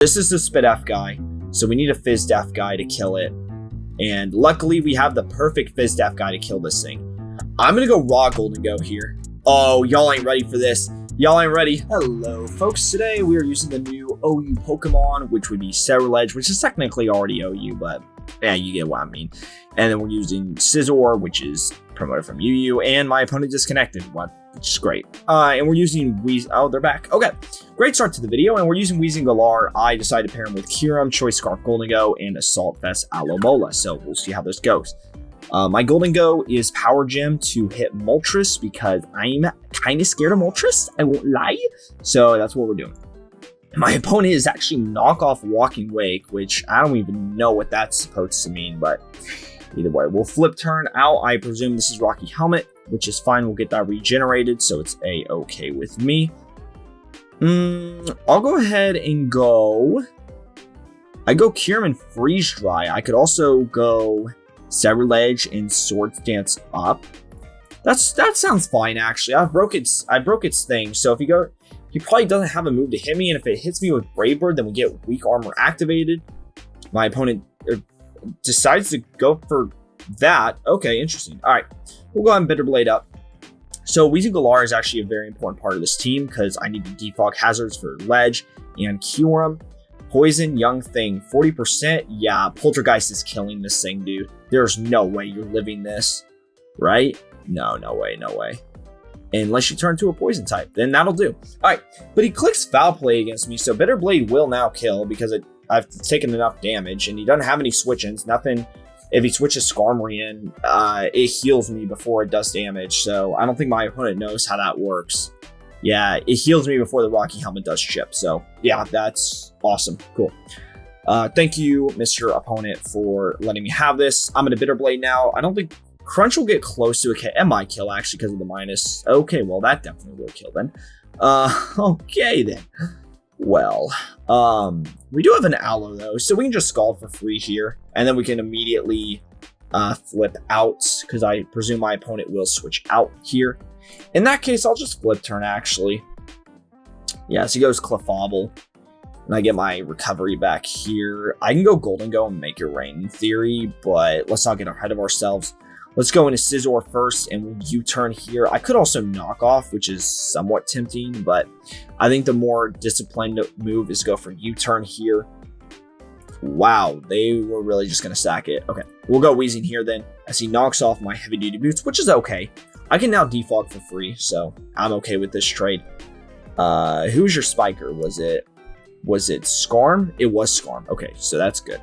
This is the Spidef guy, so we need a Fizdef guy to kill it. And luckily, we have the perfect Fizdef guy to kill this thing. I'm gonna go raw Golden Go here. Oh, y'all ain't ready for this. Y'all ain't ready. Hello, folks. Today we are using the new OU Pokemon, which would be Cerulege, which is technically already OU, but yeah, you get what I mean. And then we're using Scizor, which is promoted from UU, and my opponent disconnected, which is great. And we're using oh, they're back. Okay, great start to the video. And we're using Weezing-Galar. I decided to pair him with Kyurem, Choice Scarf Golden Go, and Assault Vest Alomola. So we'll see how this goes. My Golden Go is Power Gem to hit Moltres because I'm kind of scared of Moltres, I won't lie. So that's what we're doing. My opponent is actually Knockoff Walking Wake, which I don't even know what that's supposed to mean, but either way, we'll flip turn out. I presume this is Rocky Helmet, which is fine. We'll get that regenerated, so it's a-okay with me. I'll go ahead and go... I go Kyurem and Freeze Dry. I could also go Cerulege and Swords Dance up. That sounds fine, actually. I broke its thing, so if you go... He probably doesn't have a move to hit me, and if it hits me with Brave Bird, then we get Weak Armor activated. My opponent decides to go for that. Okay, interesting. All right, we'll go ahead and Bitter Blade up. So Weezing-Galar is actually a very important part of this team because I need to defog hazards for Ledge and Kyurem. Poison, Young Thing, 40%. Yeah, Poltergeist is killing this thing, dude. There's no way you're living this, right? No way, no way. Unless you turn to a poison type, then that'll do. All right, but he clicks Foul Play against me, so Bitter Blade will now kill because I've taken enough damage, and he doesn't have any switch-ins. Nothing. If he switches Skarmory in, it heals me before it does damage, so I don't think my opponent knows how that works. Yeah, it heals me before the Rocky Helmet does chip, so yeah, that's awesome. Cool. Thank you, Mr. Opponent, for letting me have this. I'm going to Bitter Blade now. I don't think Crunch will get close to a K. It might kill, actually, because of the minus. Okay, well, that definitely will kill then. Okay, then. Well, we do have an Aloe, though, so we can just Scald for free here, and then we can immediately flip out, because I presume my opponent will switch out here. In that case, I'll just flip turn, actually. Yeah, so he goes Clefable, and I get my recovery back here. I can go Golden Go and make it rain, in theory, but let's not get ahead of ourselves. Let's go into Scizor first, and we'll U-turn here. I could also knock off, which is somewhat tempting, but I think the more disciplined move is to go for U-turn here. Wow, they were really just going to stack it. Okay, we'll go Weezing here then, as he knocks off my heavy-duty boots, which is okay. I can now defog for free, so I'm okay with this trade. Who's your Spiker? Was it Skarm? It was Skarm. Okay, so that's good.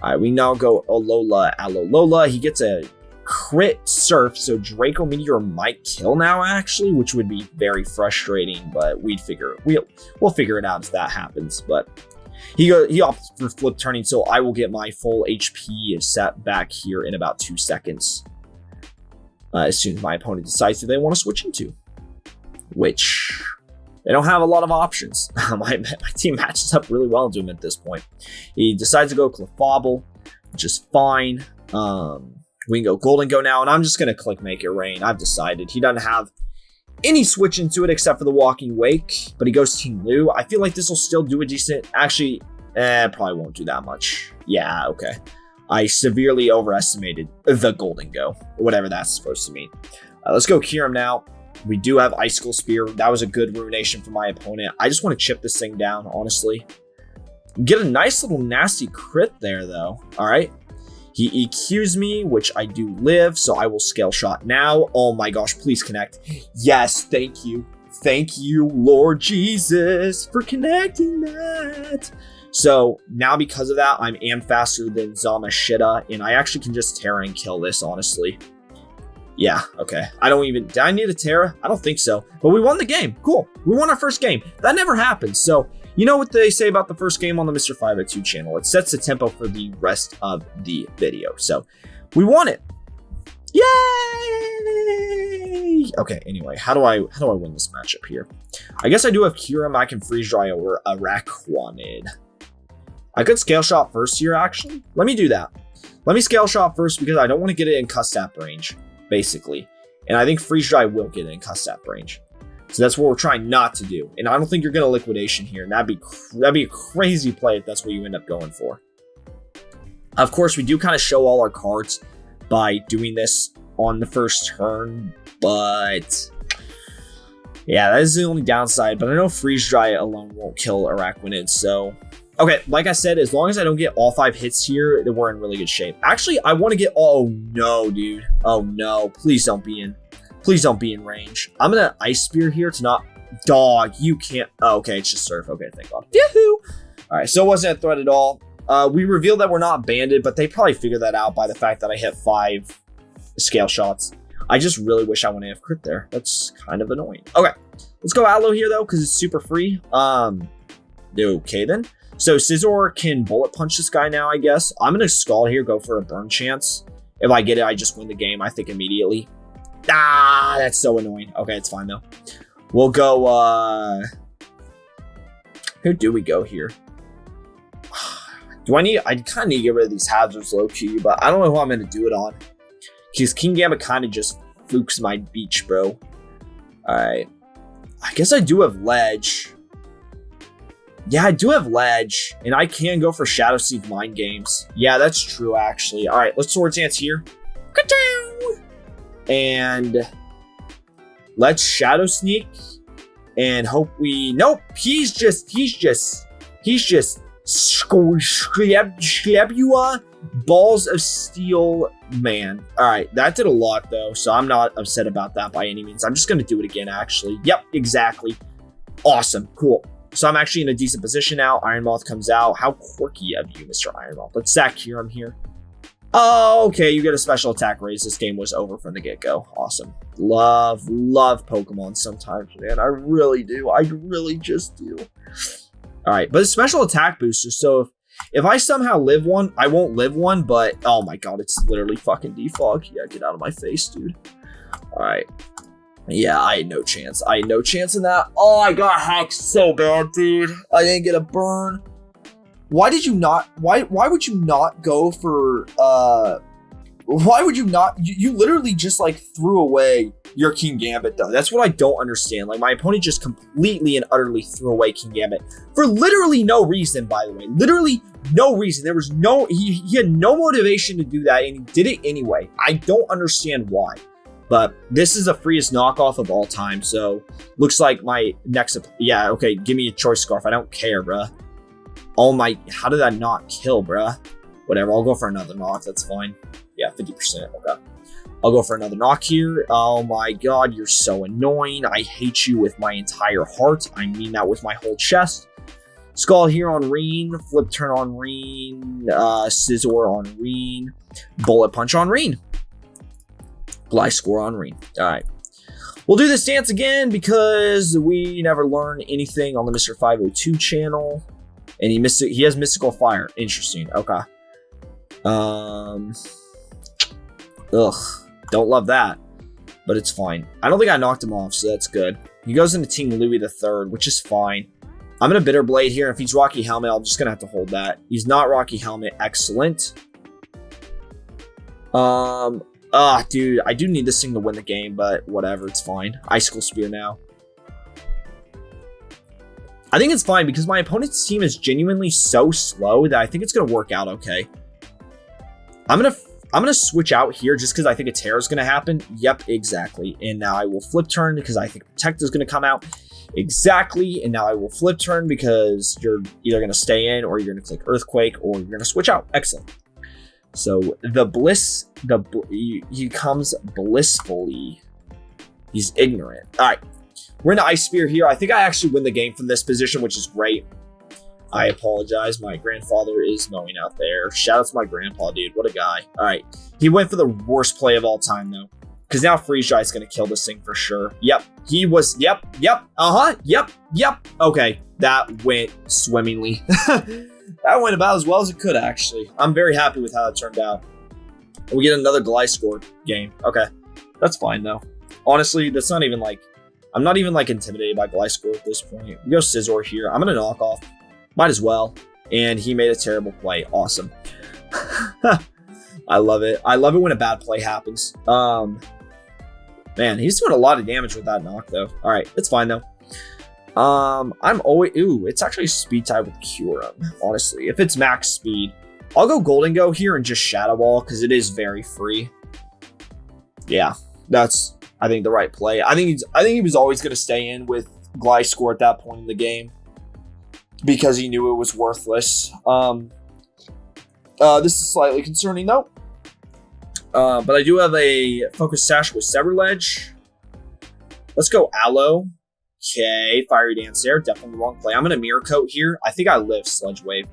All right, we now go Alola. He gets a crit Surf, so Draco Meteor might kill now, actually, which would be very frustrating, but we'll figure it out if that happens. But he opts for flip turning, so I will get my full HP set back here in about 2 seconds. As soon as my opponent decides who they want to switch into, which they don't have a lot of options. My team matches up really well to him at this point. He decides to go Clefable, which is fine. We can go Golden Go now, and I'm just going to click Make It Rain. I've decided. He doesn't have any switch into it except for the Walking Wake, but he goes Team Lu. I feel like this will still do a decent... Actually, probably won't do that much. Yeah, okay. I severely overestimated the Golden Go, whatever that's supposed to mean. Let's go Kyurem now. We do have Icicle Spear. That was a good ruination for my opponent. I just want to chip this thing down, honestly. Get a nice little nasty crit there, though. All right. He EQs me, which I do live, so I will Scale Shot now. Oh my gosh, please connect. Yes, thank you. Thank you, Lord Jesus, for connecting that. So now because of that, I am faster than Zamashita, and I actually can just Tera and kill this, honestly. Yeah, okay. Did I need a Tera? I don't think so. But we won the game. Cool. We won our first game. That never happens. So, you know what they say about the first game on the Mr. 502 channel. It sets the tempo for the rest of the video. So, we won it. Yay! Okay, anyway, how do I win this matchup here? I guess I do have Kyurem. I can Freeze Dry over Araquanid. I could Scale Shot first here, actually. Let me do that. Let me Scale Shot first because I don't want to get it in Custap range, basically. And I think Freeze Dry will get it in Custap range. So that's what we're trying not to do. And I don't think you're going to liquidation here. And that'd be a crazy play if that's what you end up going for. Of course, we do kind of show all our cards by doing this on the first turn. But yeah, that is the only downside. But I know Freeze Dry alone won't kill Araquanid. So, okay, like I said, as long as I don't get all 5 hits here, then we're in really good shape. Actually, I want to get... Oh, no, dude. Oh, no. Please don't be in... Please don't be in range. I'm going to Ice Spear here to not... Dog, you can't... Oh, okay, it's just Surf. Okay, thank God. Yahoo! All right, so it wasn't a threat at all. We revealed that we're not banded, but they probably figured that out by the fact that I hit 5 scale shots. I just really wish I wouldn't have crit there. That's kind of annoying. Okay, let's go Aloe here, though, because it's super free. Okay, then. So Scizor can Bullet Punch this guy now, I guess. I'm going to Scald here, go for a burn chance. If I get it, I just win the game, I think, immediately. Ah, that's so annoying. Okay, it's fine though. We'll go, who do we go here? I kind of need to get rid of these hazards low-key, but I don't know who I'm going to do it on. Because Kingambit kind of just flukes my beach, bro. Alright. I guess I do have Ledge. Yeah, I do have Ledge. And I can go for Shadow Seed Mind Games. Yeah, that's true, actually. Alright, let's Swords Dance here. And let's Shadow Sneak and hope we... Nope, he's just Scrabua Balls of Steel, man. All right, that did a lot though, so I'm not upset about that by any means. I'm just gonna do it again, actually. Yep, exactly. Awesome, cool. So I'm actually in a decent position now. Iron Moth comes out. How quirky of you, Mr. Iron Moth. Let's sack here. I'm here. Oh, okay, you get a special attack raise. This game was over from the get-go. Awesome. Love Pokemon sometimes, man. I really do. I really just do. All right, but a special attack booster. So if I somehow live one, I won't live one, but oh my God, it's literally fucking Defog. Yeah, get out of my face, dude. All right. Yeah, I had no chance. I had no chance in that. Oh, I got hacked so bad, dude. I didn't get a burn. Why did you not? Why would you not go for? Why would you not? You literally just like threw away your Kingambit though. That's what I don't understand. Like my opponent just completely and utterly threw away Kingambit for literally no reason. By the way, literally no reason. There was no. He had no motivation to do that, and he did it anyway. I don't understand why. But this is the freest knockoff of all time. So looks like my next. Yeah, okay. Give me a choice scarf. I don't care, bruh. Oh my, how did that not kill, bruh? Whatever, I'll go for another knock, that's fine. Yeah, 50%, okay. I'll go for another knock here. Oh my God, you're so annoying. I hate you with my entire heart. I mean that with my whole chest. Skull here on Reen, Flip Turn on Reen, Scizor on Reen, Bullet Punch on Reen. Gliscor on Reen, all right. We'll do this dance again because we never learn anything on the Mr. 502 channel. And he has Mystical Fire. Interesting. Okay. Ugh. Don't love that. But it's fine. I don't think I knocked him off, so that's good. He goes into Team Louis III, which is fine. I'm going to Bitter Blade here. If he's Rocky Helmet, I'm just going to have to hold that. He's not Rocky Helmet. Excellent. Dude, I do need this thing to win the game, but whatever. It's fine. Icicle Spear now. I think it's fine because my opponent's team is genuinely so slow that I think it's going to work out okay. I'm gonna switch out here just because I think a Tera is going to happen. Yep, exactly. And now I will Flip Turn because I think Protect is going to come out. Exactly. And now I will Flip Turn because you're either going to stay in or you're going to click Earthquake or you're going to switch out. Excellent. So the Bliss, he comes blissfully. He's ignorant. All right. We're in the Ice Spear here. I think I actually win the game from this position, which is great. I apologize. My grandfather is mowing out there. Shout out to my grandpa, dude. What a guy. All right. He went for the worst play of all time, though. Because now Freeze Dry is going to kill this thing for sure. Yep. He was. Yep. Uh-huh. Yep. Okay. That went swimmingly. That went about as well as it could, actually. I'm very happy with how it turned out. We get another Gliscor game. Okay. That's fine, though. Honestly, that's not even like... I'm not even like intimidated by Gliscor at this point. We go Scizor here. I'm going to knock off. Might as well. And he made a terrible play. Awesome. I love it. I love it when a bad play happens. Man, he's doing a lot of damage with that knock, though. All right, it's fine, though. I'm always... Ooh, it's actually speed type with Kyurem, honestly. If it's max speed, I'll go Golden Go here and just Shadow Ball, because it is very free. Yeah, that's, I think, the right play. I think he was always going to stay in with Gliscor at that point in the game, because he knew it was worthless. This is slightly concerning, though. But I do have a Focus Sash with Severledge. Let's go Aloe. Okay, Fiery Dance there. Definitely the wrong play. I'm going to Mirror Coat here. I think I live Sludge Wave.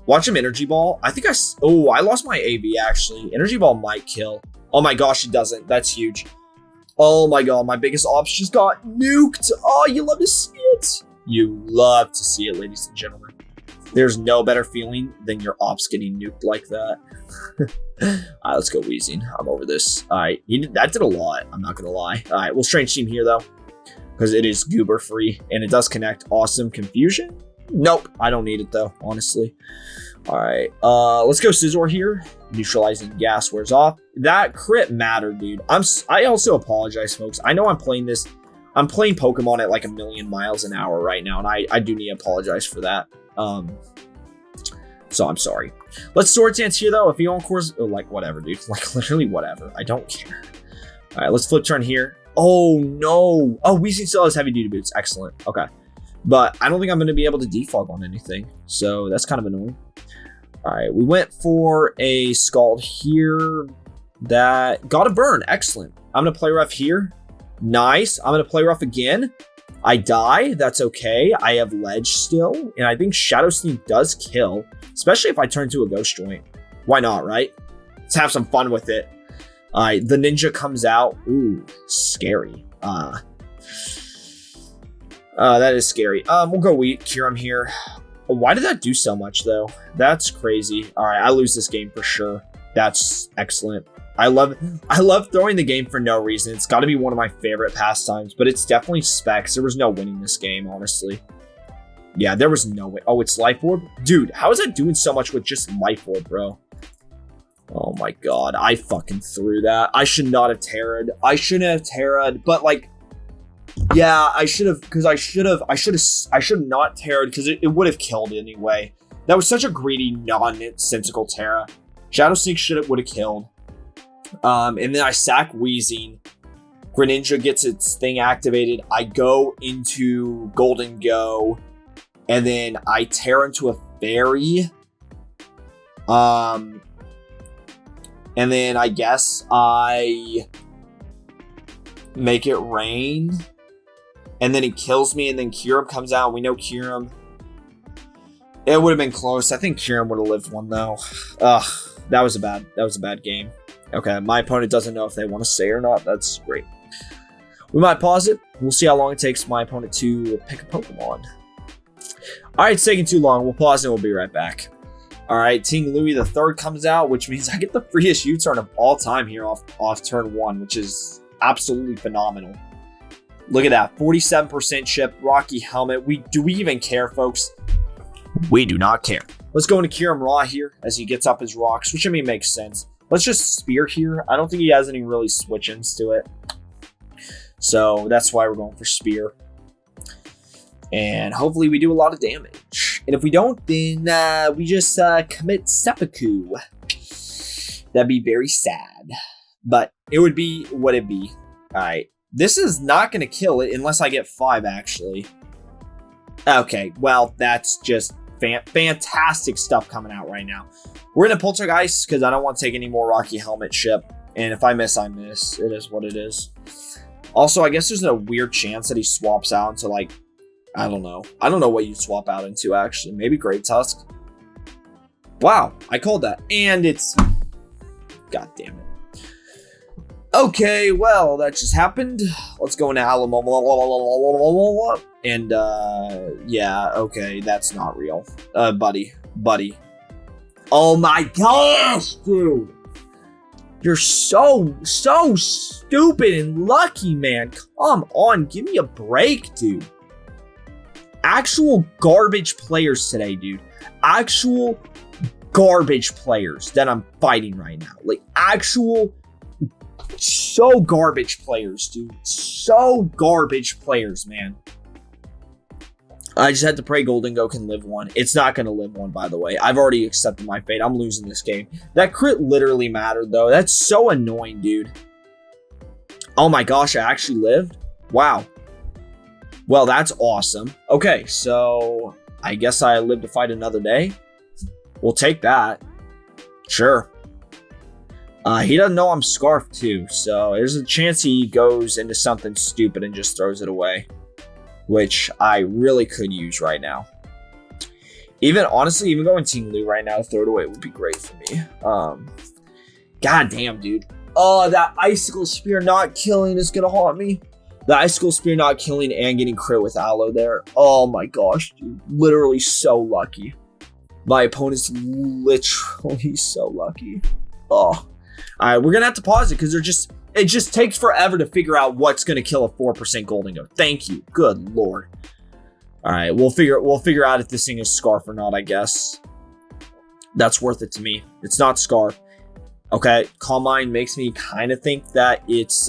Watch him Energy Ball. I think I lost my AV, actually. Energy Ball might kill. Oh my gosh, it doesn't. That's huge. Oh my god, my biggest ops just got nuked. Oh, you love to see it. You love to see it, ladies and gentlemen. There's no better feeling than your ops getting nuked like that. Alright, let's go Weezing. I'm over this. Alright, that did a lot. I'm not going to lie. Alright, we'll Strange Team here, though, because it is goober free, and it does connect. Awesome. Confusion? Nope. I don't need it, though, honestly. Alright, let's go Scizor here. Neutralizing Gas wears off. That crit mattered, dude. I also apologize, folks. I know I'm playing Pokemon at like 1,000,000 miles an hour right now, and I do need to apologize for that. So I'm sorry. Let's Sword Dance here, though. If you on course, like, whatever, dude. Like, literally whatever. I don't care. All right, let's Flip Turn here. Oh, no. Oh, Weezing still has Heavy Duty Boots. Excellent. Okay. But I don't think I'm going to be able to defog on anything. So that's kind of annoying. All right, we went for a Scald here. That got a burn. Excellent. I'm going to play rough here. Nice. I'm going to play rough again. I die. That's okay. I have Ledge still. And I think Shadow Sneak does kill, especially if I turn to a Ghost Joint. Why not, right? Let's have some fun with it. All right, the Ninja comes out. Ooh, scary. That is scary. We'll go Kyurem here. Why did that do so much, though? That's crazy. All right, I lose this game for sure. That's excellent. I love throwing the game for no reason. It's got to be one of my favorite pastimes, but it's definitely specs. There was no winning this game, honestly. Yeah, there was no way. Oh, it's Life Orb? Dude, how is that doing so much with just Life Orb, bro? Oh my god, I fucking threw that. I should not have Terra'd. I shouldn't have Terra'd, but like, yeah, I should have, because I should have not Terra'd, because it would have killed anyway. That was such a greedy, nonsensical Tera. Shadow Sneak would have killed. And then I sack Weezing. Greninja gets its thing activated. I go into Golden Go. And then I tear into a Fairy. And then I guess I make it rain. And then he kills me. And then Kyurem comes out. We know Kyurem. It would have been close. I think Kyurem would have lived one, though. Ugh, that was a bad game. Okay, my opponent doesn't know if they want to stay or not. That's great. We might pause it. We'll see how long it takes my opponent to pick a Pokemon. All right, it's taking too long. We'll pause and we'll be right back. All right, Ting Louie the Third comes out, which means I get the freest U-turn of all time here off turn 1, which is absolutely phenomenal. Look at that, 47% chip, Rocky Helmet. Do we even care, folks? We do not care. Let's go into Kyurem Raw here as he gets up his rocks, which I mean makes sense. Let's just Spear here. I don't think he has any really switch-ins to it. So that's why we're going for Spear. And hopefully we do a lot of damage. And if we don't, then we just commit seppuku. That'd be very sad. But it would be what it'd be. Alright. This is not going to kill it unless I get 5, actually. Okay, well, that's just fantastic stuff coming out right now. We're in a Poltergeist because I don't want to take any more Rocky Helmet chip. And if I miss, I miss. It is what it is. Also, I guess there's a weird chance that he swaps out into, like, I don't know. I don't know what you swap out into, actually. Maybe Great Tusk. Wow, I called that. And it's... God damn it. Okay, well, that just happened. Let's go into Alamo. And, yeah, okay, that's not real. Buddy. Oh my gosh, dude. You're so stupid and lucky, man. Come on, give me a break, dude. Actual garbage players today, dude. Actual garbage players that I'm fighting right now. Like, actual so garbage players, dude. So garbage players, man. I just had to pray Golden Go can live one. It's not going to live one, by the way. I've already accepted my fate. I'm losing this game. That crit literally mattered, though. That's so annoying, dude. Oh my gosh, I actually lived? Wow. Well, that's awesome. Okay, so I guess I live to fight another day. We'll take that. Sure. He doesn't know I'm Scarf, too, so there's a chance he goes into something stupid and just throws it away, which I really could use right now. Honestly, even going Team Lou right now to throw it away would be great for me. God damn, dude. Oh, that Icicle Spear not killing is going to haunt me. The Icicle Spear not killing and getting crit with Aloe there. Oh my gosh, dude. Literally so lucky. My opponent's literally so lucky. Oh. All right, we're going to have to pause it because it just takes forever to figure out what's going to kill a 4% Golden Go. Thank you. Good lord. All right, we'll figure out if this thing is Scarf or not, I guess. That's worth it to me. It's not Scarf. Okay, Calm Mind makes me kind of think that it's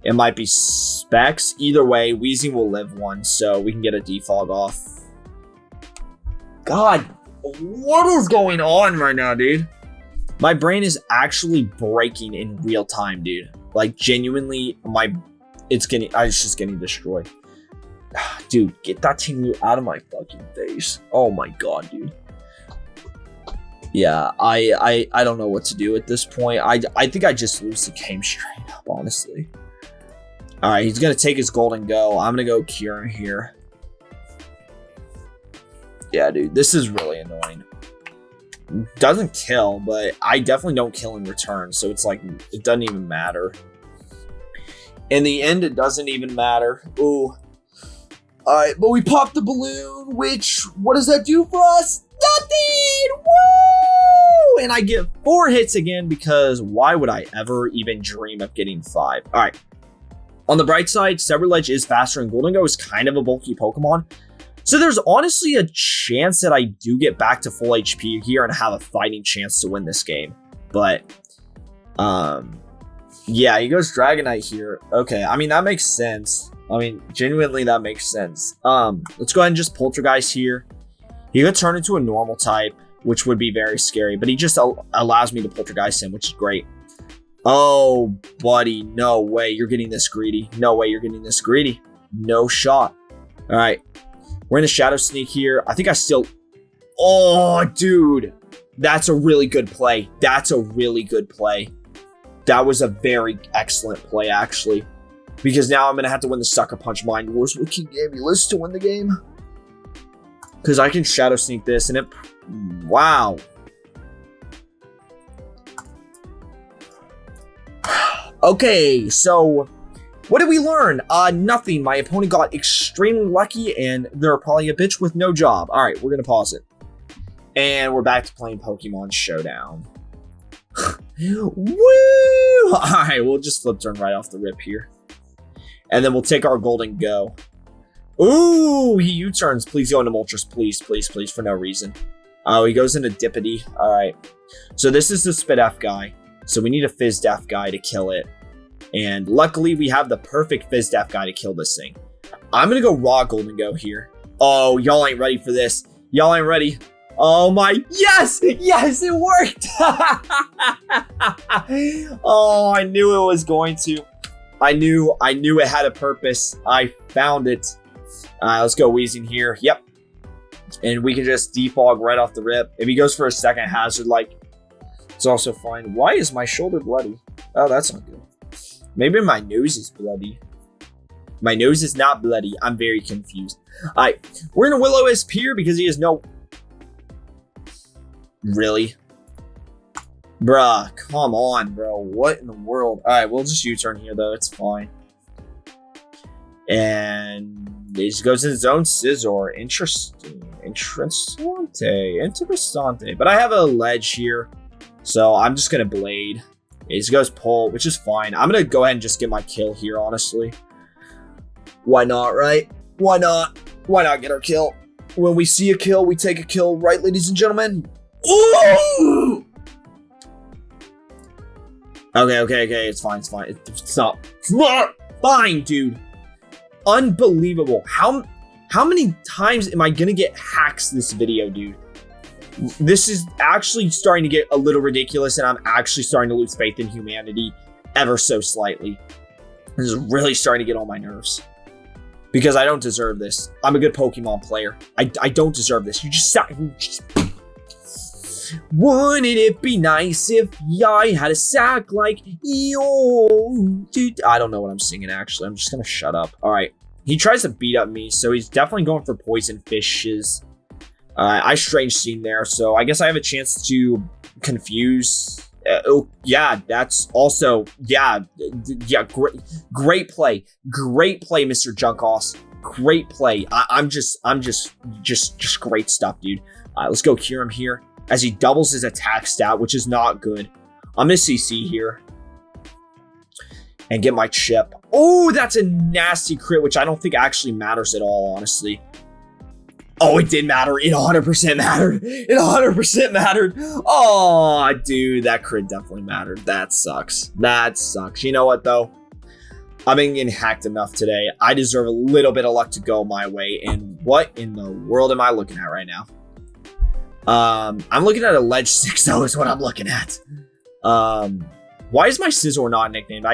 it might be Specs. Either way, Weezing will live one, so we can get a Defog off. God, what is going on right now, dude? My brain is actually breaking in real time, dude. Like, genuinely, it's just getting destroyed. Dude, get that team out of my fucking face. Oh my god, dude. Yeah, I don't know what to do at this point. I think I just lose the game straight up, honestly. All right, he's gonna take his Golden Go. I'm gonna go Cure him here. Yeah, dude, this is really annoying. Doesn't kill, but I definitely don't kill in return, so it's like it doesn't even matter. In the end, it doesn't even matter. Ooh. Alright, but we popped the balloon, which, what does that do for us? Nothing! Woo! And I get 4 hits again because why would I ever even dream of getting 5? Alright. On the bright side, Severledge is faster and Golden Go is kind of a bulky Pokemon. So there's honestly a chance that I do get back to full HP here and have a fighting chance to win this game. But, yeah, he goes Dragonite here. Okay, I mean, that makes sense. I mean, genuinely, that makes sense. Let's go ahead and just Poltergeist here. He could turn into a normal type, which would be very scary, but he just allows me to Poltergeist him, which is great. Oh, buddy, no way you're getting this greedy. No way you're getting this greedy. No shot. All right. We're in a Shadow Sneak here. I think I still... Oh, dude. That's a really good play. That's a really good play. That was a very excellent play, actually. Because now I'm going to have to win the Sucker Punch Mind Wars Wiki game. You list to win the game. Because I can Shadow Sneak this and it... Wow. Okay, so... What did we learn? Nothing. My opponent got extremely lucky, and they're probably a bitch with no job. All right, we're going to pause it. And we're back to playing Pokemon Showdown. Woo! All right, we'll just flip turn right off the rip here. And then we'll take our Golden Go. Ooh, he U-turns. Please go into Moltres. Please, please, please, for no reason. Oh, he goes into Dippity. All right. So this is the Spidef guy. So we need a Fizdef guy to kill it. And luckily, we have the perfect Fizdef guy to kill this thing. I'm going to go raw Golden Go here. Oh, y'all ain't ready for this. Y'all ain't ready. Oh my, yes! Yes, it worked! Oh, I knew it was going to. I knew it had a purpose. I found it. Let's go Weezing here. Yep. And we can just defog right off the rip. If he goes for a second hazard, like, it's also fine. Why is my shoulder bloody? Oh, that's not good. Maybe my nose is bloody. My nose is not bloody. I'm very confused. All right, we're in a Will-O-Wisp here because he has no... Really? Bruh, come on, bro. What in the world? All right, we'll just U-turn here, though. It's fine. And he just goes in his own Scizor. Interesting. Interessante. But I have a ledge here, so I'm just going to Blade. He just goes Pull, which is fine. I'm going to go ahead and just get my kill here, honestly. Why not, right? Why not? Why not get our kill? When we see a kill, we take a kill, right, ladies and gentlemen? Ooh! Okay. It's fine. It's not fine, dude. Unbelievable. How many times am I gonna get hacks this video, dude? This is actually starting to get a little ridiculous, and I'm actually starting to lose faith in humanity ever so slightly. This is really starting to get on my nerves. Because I don't deserve this. I'm a good Pokemon player. I don't deserve this. You just wouldn't it be nice if I had a sack like you? I don't know what I'm singing, actually. I'm just gonna shut up. All right. He tries to beat up me, so he's definitely going for poison fishes. I Strange Scene there, so I guess I have a chance to confuse. Oh, yeah, that's also, yeah, great play, Mr. Junkoss. Great play. I'm just great stuff, dude. Let's go cure him here as he doubles his attack stat, which is not good. I'm gonna CC here and get my chip. Oh, that's a nasty crit, which I don't think actually matters at all, honestly. Oh, it did matter. It 100% mattered. It 100% mattered. Oh, dude, that crit definitely mattered. That sucks. That sucks. You know what, though? I've been getting hacked enough today. I deserve a little bit of luck to go my way. And what in the world am I looking at right now? I'm looking at a Ledge 6-0 is what I'm looking at. Why is my Scizor not nicknamed?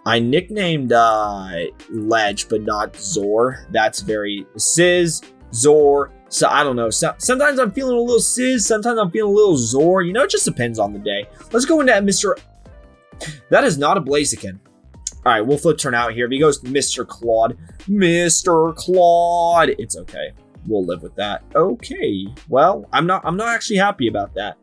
I nicknamed Ledge, but not Zor. That's very Zor. So I don't know. Sometimes I'm feeling a little Sizz. Sometimes I'm feeling a little Zor. You know, it just depends on the day. Let's go into Mr. That is not a Blaziken. All right, we'll flip turn out here. If he goes Mr. Claude. Mr. Claude. It's okay. We'll live with that. Okay. Well, I'm not actually happy about that.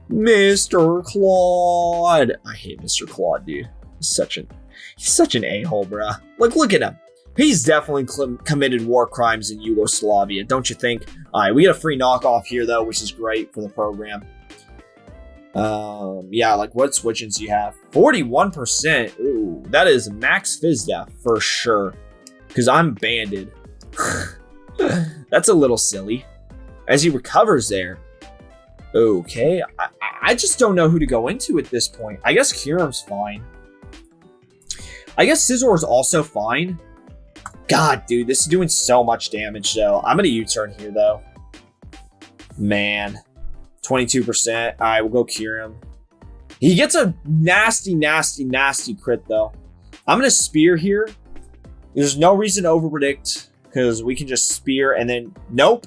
Mr. Claude. I hate Mr. Claude, dude. He's such an a-hole, bruh. Look at him. He's definitely committed war crimes in Yugoslavia, don't you think? All right, we get a free knockoff here, though, which is great for the program. Yeah, like, what switch-ins do you have? 41%. Ooh, that is max Fizz Death for sure. Because I'm banded. That's a little silly. As he recovers there. Okay, I just don't know who to go into at this point. I guess Kyurem's fine. I guess Scizor is also fine. God, dude, this is doing so much damage, though. I'm going to U-turn here, though. Man. 22%. All right, we'll go Kyurem. He gets a nasty crit, though. I'm going to Spear here. There's no reason to overpredict, because we can just Spear, and then, nope.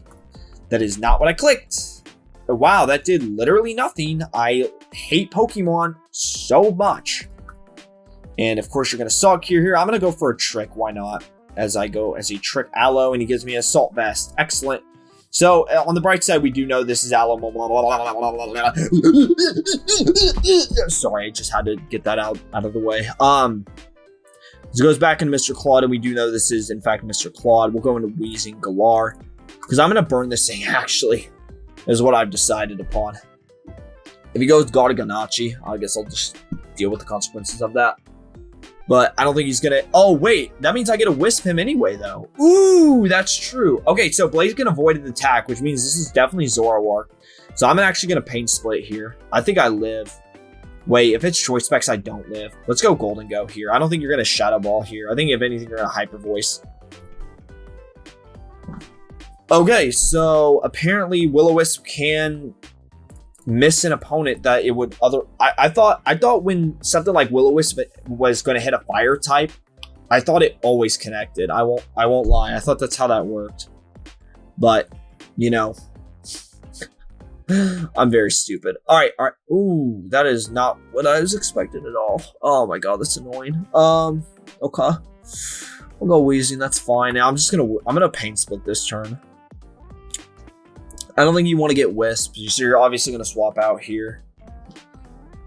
That is not what I clicked. But wow, that did literally nothing. I hate Pokemon so much. And of course, you're going to Salt Cure here. I'm going to go for a Trick. Why not? As he Trick Aloe, and he gives me an Assault Vest. Excellent. So, on the bright side, we do know this is Aloe. Sorry, I just had to get that out of the way. This goes back into Mr. Claude, and we do know this is, in fact, Mr. Claude. We'll go into Weezing-Galar. Because I'm going to burn this thing, actually. Is what I've decided upon. If he goes Garganachi, I guess I'll just deal with the consequences of that. But I don't think he's gonna... Oh, wait. That means I get to Wisp him anyway, though. Ooh, that's true. Okay, so Blaziken avoided the attack, which means this is definitely Zoroark. So I'm actually gonna Pain Split here. I think I live. Wait, if it's Choice Specs, I don't live. Let's go Golden Go here. I don't think you're gonna Shadow Ball here. I think if anything, you're gonna Hyper Voice. Okay, so apparently Will-O-Wisp can miss an opponent that it would I thought when something like Will-O-Wisp was going to hit a fire type, I thought it always connected. I won't lie. I thought that's how that worked. But, you know, I'm very stupid. All right. Ooh, that is not what I was expecting at all. Oh my god, that's annoying. Okay. We'll go Weezing, that's fine. Now I'm gonna Pain Split this turn. I don't think you want to get Wisp, so you're obviously going to swap out here.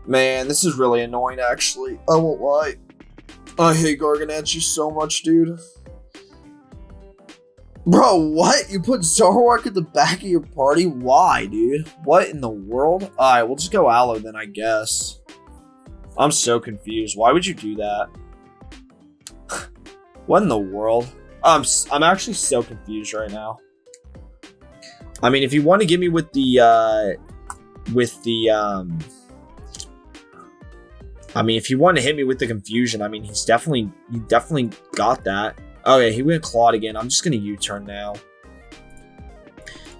Man, this is really annoying, actually. I won't lie. I hate Garganachi so much, dude. Bro, what? You put Zoroark at the back of your party? Why, dude? What in the world? Alright, we'll just go Aloe then, I guess. I'm so confused. Why would you do that? What in the world? I'm actually so confused right now. I mean, if you want to give me with the I mean, if he wanted to hit me with the confusion, I mean, he definitely got that. Okay, he went Clawed again. I'm just gonna U-turn now.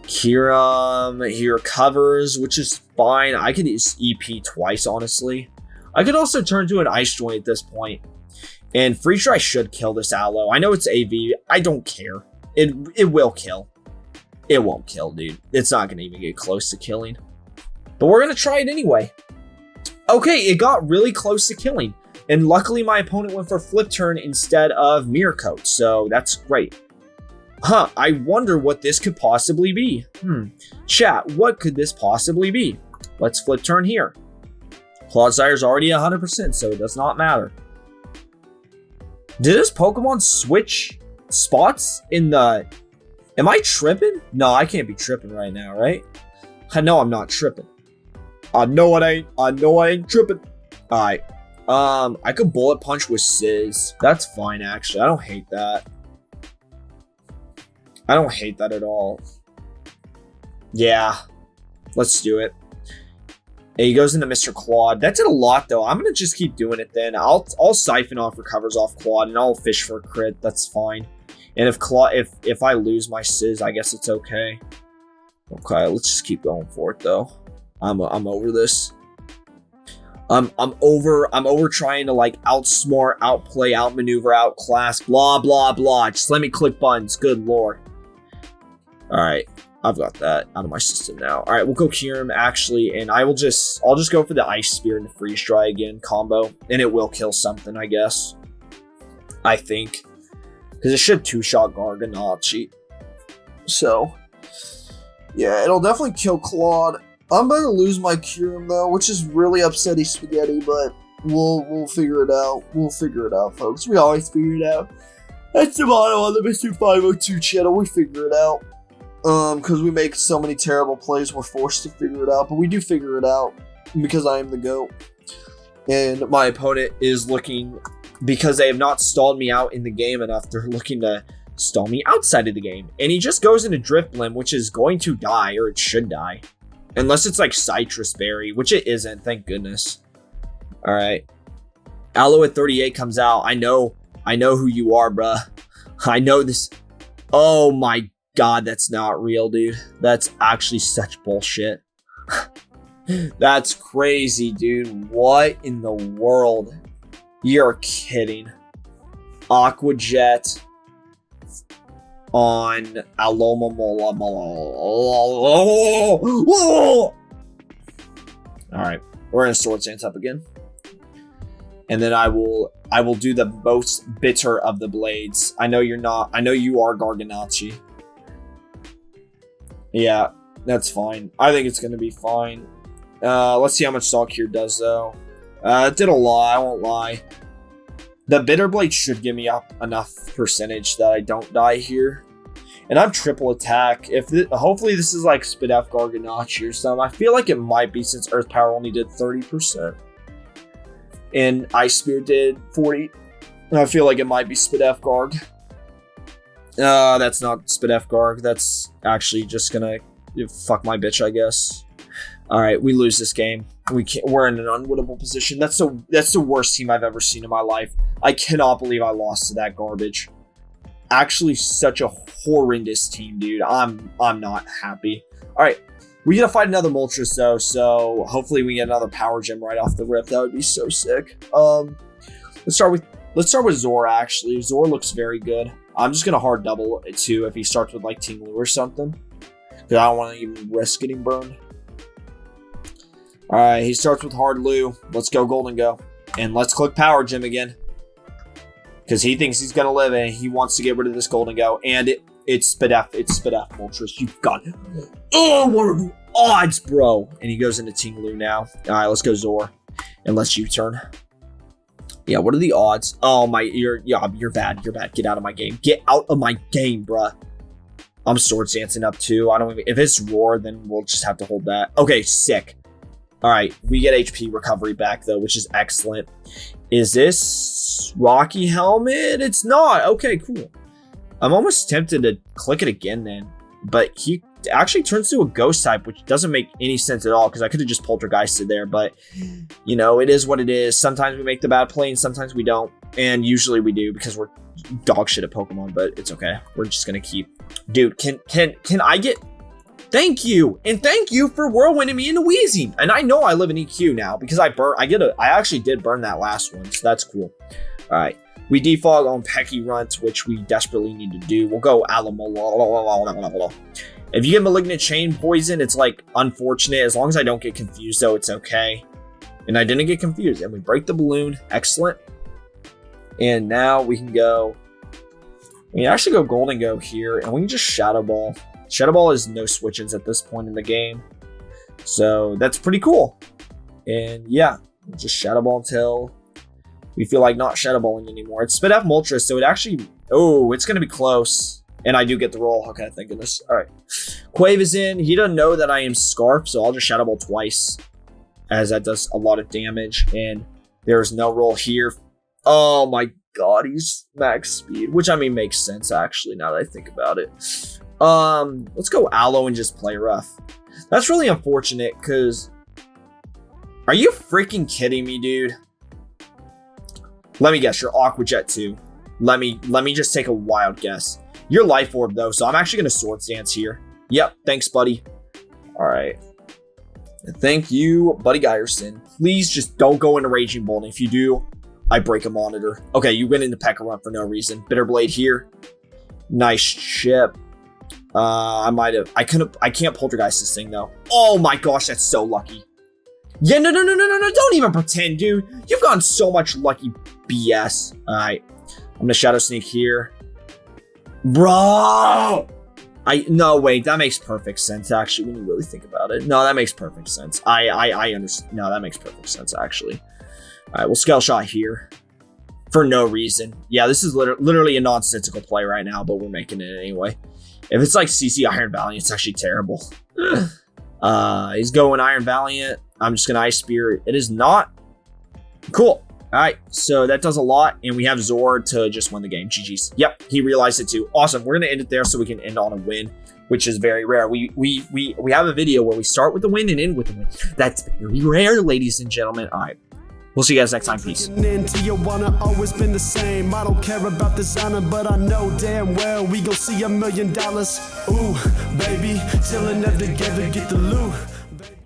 Kyurem, he recovers, which is fine. I could use EP twice, honestly. I could also turn to an Ice Joint at this point. And Freeze Dry should kill this Aloe. I know it's AV. I don't care. It will kill. It won't kill, dude. It's not going to even get close to killing. But we're going to try it anyway. Okay, it got really close to killing. And luckily, my opponent went for Flip Turn instead of Mirror Coat. So that's great. Huh, I wonder what this could possibly be. Chat, what could this possibly be? Let's Flip Turn here. Clodsire already 100%, so it does not matter. Did this Pokemon switch spots in the... Am I tripping? No, I can't be tripping right now, right? I know I'm not tripping. I know I ain't tripping. Alright. I could Bullet Punch with Sizz. That's fine, actually. I don't hate that. I don't hate that at all. Yeah. Let's do it. And he goes into Mr. Claude. That did a lot, though. I'm going to just keep doing it then. I'll siphon off recovers off Claude, and I'll fish for a crit. That's fine. And if I lose my Sizz, I guess it's okay. Okay, let's just keep going for it, though. I'm over this. I'm over trying to, like, outsmart, outplay, outmaneuver, outclass, blah, blah, blah. Just let me click buttons. Good lord. All right. I've got that out of my system now. All right, we'll go Kyurem, actually, and I'll just go for the Ice Spear and the Freeze Dry again combo, and it will kill something, I guess. I think. Because it should two-shot Garganacci. So, yeah, it'll definitely kill Claude. I'm about to lose my Kyurem, though, which is really upsetting spaghetti, but we'll figure it out. We'll figure it out, folks. We always figure it out. That's the motto on the Mr. 502 channel. We figure it out. Because we make so many terrible plays, we're forced to figure it out. But we do figure it out because I am the GOAT. And my opponent is looking, because they have not stalled me out in the game enough, they're looking to stall me outside of the game. And he just goes into Drift Blim, which is going to die, or it should die. Unless it's like Citrus Berry, which it isn't, thank goodness. Alright. Aloe at 38 comes out. I know who you are, bruh. I know this. Oh my God, that's not real, dude. That's actually such bullshit. That's crazy, dude. What in the world? You're kidding. Aqua Jet on Alomomola. Alright, we're gonna Sword Stance up again. And then I will do the most bitter of the blades. I know you're not. I know you are Garganacci. Yeah, that's fine. I think it's going to be fine. Let's see how much Salt Cure does, though. It did a lot, I won't lie. The Bitter Blade should give me up enough percentage that I don't die here. And I'm triple attack. Hopefully this is like Spidef Garganacci or something. I feel like it might be, since Earth Power only did 30%. And Ice Spear did 40. And I feel like it might be Spidef Garg. That's not Spidef Garg. That's actually just gonna fuck my bitch, I guess. All right, we lose this game. We're in an unwinnable position. That's the worst team I've ever seen in my life. I cannot believe I lost to that garbage. Actually, such a horrendous team, dude. I'm not happy. All right, we gotta fight another Moltres though, so hopefully we get another Power Gem right off the rip. That would be so sick. Let's start with Zora. Actually, Zora looks very good. I'm just gonna hard double it too if he starts with like Ting Lu or something, because I don't want to even risk getting burned. All right, he starts with hard Lu. Let's go Golden Go, and let's click Power Gem again, because he thinks he's gonna live and he wants to get rid of this Golden Go. And it's Spidef. It's Spidef Moltres. You've got it. Oh, what are the odds, bro? And he goes into Ting Lu now. All right, let's go Zor, and let's U-turn. Yeah, what are the odds? Oh my, you're bad. You're bad. Get out of my game. Get out of my game, bruh. I'm Sword Stancing up too. If it's Roar, then we'll just have to hold that. Okay, sick. All right, we get HP recovery back though, which is excellent. Is this Rocky Helmet? It's not. Okay, cool. I'm almost tempted to click it again then, but he actually turns to a ghost type, which doesn't make any sense at all because I could have just poltergeisted there. But, you know, it is what it is. Sometimes we make the bad play and sometimes we don't. And usually we do because we're dog shit at Pokemon, but it's okay. We're just going to keep. Dude, can I get... Thank you, and thank you for whirlwinding me into Weezing. And I know I live in EQ now because I actually did burn that last one, so that's cool. All right, we defog on Pecky Runt, which we desperately need to do. We'll go Alamola. If you get Malignant Chain Poison, it's like unfortunate. As long as I don't get confused, though, it's okay. And I didn't get confused, and we break the balloon. Excellent. And now we can go. We can actually go Golden Go here, and we can just Shadow Ball. Shadow Ball is no switches at this point in the game. So that's pretty cool. And yeah, just Shadow Ball until we feel like not Shadow Balling anymore. It's Spit F Moltres, so it actually... Oh, it's going to be close. And I do get the roll. Okay, thank goodness. All right. Quave is in. He doesn't know that I am Scarf, so I'll just Shadow Ball twice, as that does a lot of damage. And there's no roll here. Oh my god, he's max speed, which I mean makes sense actually now that I think about it. Let's go Aloe and just play rough. That's really unfortunate because... Are you freaking kidding me, dude? Let me guess, you're Aqua Jet too. Let me just take a wild guess. You're Life Orb though, so I'm actually gonna Swords Dance here. Yep, thanks, buddy. Alright. Thank you, Buddy Geyerson. Please just don't go into Raging Bolt. If you do, I break a monitor. Okay, you went into P.E.K.K.A Runt for no reason. Bitter Blade here. Nice chip. I can't poltergeist this thing though. Oh my gosh, that's so lucky. Yeah, no, don't even pretend, dude. You've gotten so much lucky BS. Alright. I'm gonna Shadow Sneak here. Bro! No, wait, that makes perfect sense, actually, when you really think about it. No, that makes perfect sense. I understand. No, that makes perfect sense, actually. Alright, we'll Scale Shot here. For no reason. Yeah, this is literally a nonsensical play right now, but we're making it anyway. If it's like CC Iron Valiant, it's actually terrible. He's going Iron Valiant. I'm just gonna Ice Spear. It is not. Cool. Alright, so that does a lot, and we have Zord to just win the game. GG's. Yep, he realized it too. Awesome. We're gonna end it there so we can end on a win, which is very rare. We have a video where we start with the win and end with the win. That's very rare, ladies and gentlemen. Alright. We'll see you guys next time. Peace. Always been the same. I don't care about designer, but I know damn well we gon' see $1 million. Ooh, baby, chillin' up together, get the loot.